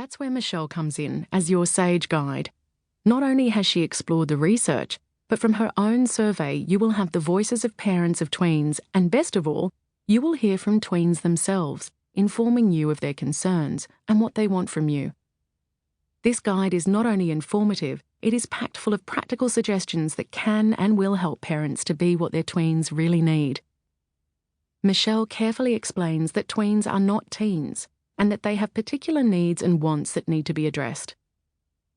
That's where Michelle comes in as your sage guide. Not only has she explored the research, but from her own survey, you will have the voices of parents of tweens, and best of all, you will hear from tweens themselves, informing you of their concerns and what they want from you. This guide is not only informative, it is packed full of practical suggestions that can and will help parents to be what their tweens really need. Michelle carefully explains that tweens are not teens and that they have particular needs and wants that need to be addressed.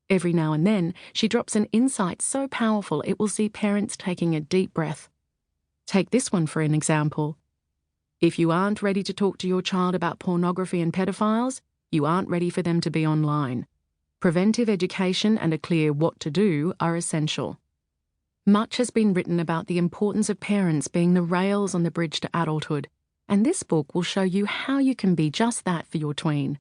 Every now and then, she drops an insight so powerful it will see parents taking a deep breath. Take this one for an example. If you aren't ready to talk to your child about pornography and pedophiles, you aren't ready for them to be online. Preventive education and a clear what to do are essential. Much has been written about the importance of parents being the rails on the bridge to adulthood, and this book will show you how you can be just that for your tween.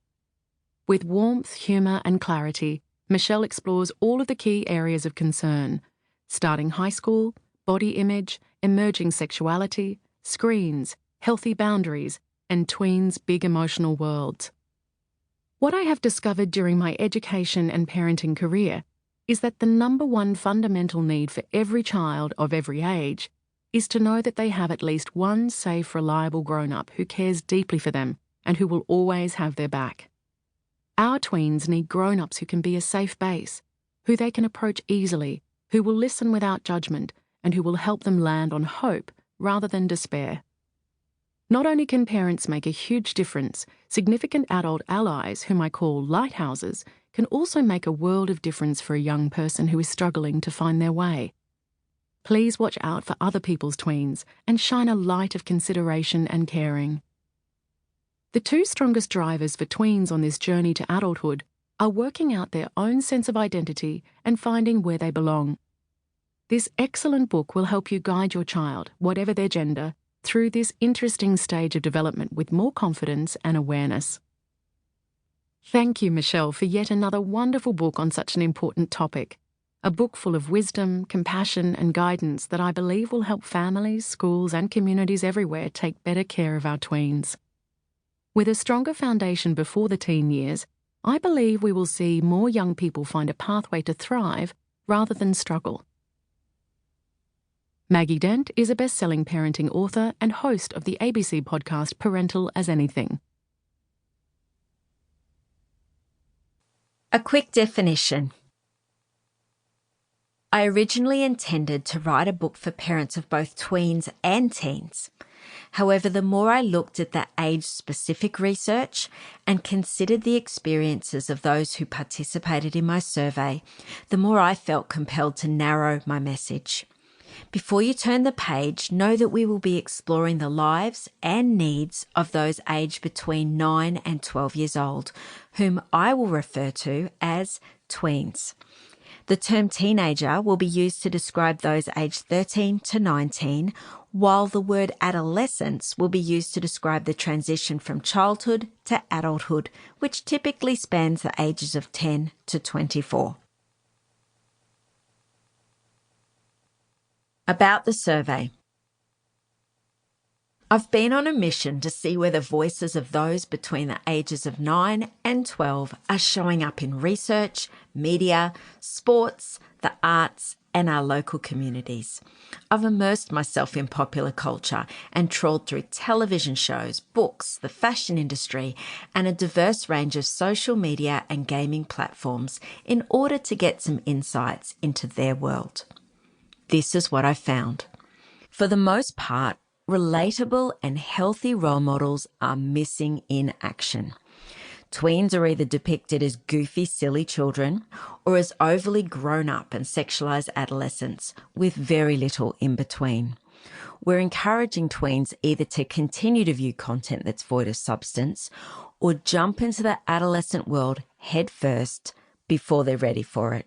With warmth, humour and clarity, Michelle explores all of the key areas of concern, starting high school, body image, emerging sexuality, screens, healthy boundaries, and tweens' big emotional worlds. What I have discovered during my education and parenting career is that the number one fundamental need for every child of every age is to know that they have at least one safe, reliable grown-up who cares deeply for them and who will always have their back. Our tweens need grown-ups who can be a safe base, who they can approach easily, who will listen without judgment, and who will help them land on hope rather than despair. Not only can parents make a huge difference, significant adult allies, whom I call lighthouses, can also make a world of difference for a young person who is struggling to find their way. Please watch out for other people's tweens and shine a light of consideration and caring. The two strongest drivers for tweens on this journey to adulthood are working out their own sense of identity and finding where they belong. This excellent book will help you guide your child, whatever their gender, through this interesting stage of development with more confidence and awareness. Thank you, Michelle, for yet another wonderful book on such an important topic. A book full of wisdom, compassion and guidance that I believe will help families, schools and communities everywhere take better care of our tweens. With a stronger foundation before the teen years, I believe we will see more young people find a pathway to thrive rather than struggle. Maggie Dent is a best-selling parenting author and host of the ABC podcast Parental as Anything. A quick definition. I originally intended to write a book for parents of both tweens and teens. However, the more I looked at the age-specific research and considered the experiences of those who participated in my survey, the more I felt compelled to narrow my message. Before you turn the page, know that we will be exploring the lives and needs of those aged between 9 and 12 years old, whom I will refer to as tweens. The term teenager will be used to describe those aged 13 to 19, while the word adolescence will be used to describe the transition from childhood to adulthood, which typically spans the ages of 10 to 24. About the survey. I've been on a mission to see where the voices of those between the ages of 9 and 12 are showing up in research, media, sports, the arts, and our local communities. I've immersed myself in popular culture and trawled through television shows, books, the fashion industry, and a diverse range of social media and gaming platforms in order to get some insights into their world. This is what I found. For the most part, relatable and healthy role models are missing in action. Tweens are either depicted as goofy, silly children or as overly grown-up and sexualised adolescents with very little in between. We're encouraging tweens either to continue to view content that's void of substance or jump into the adolescent world head first before they're ready for it.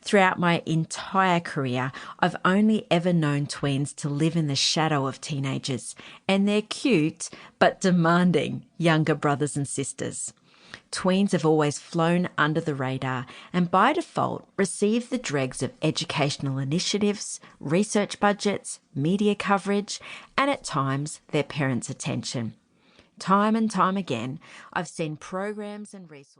Throughout my entire career, I've only ever known tweens to live in the shadow of teenagers and their cute but demanding younger brothers and sisters. Tweens have always flown under the radar and by default receive the dregs of educational initiatives, research budgets, media coverage, and at times their parents' attention. Time and time again, I've seen programs and resources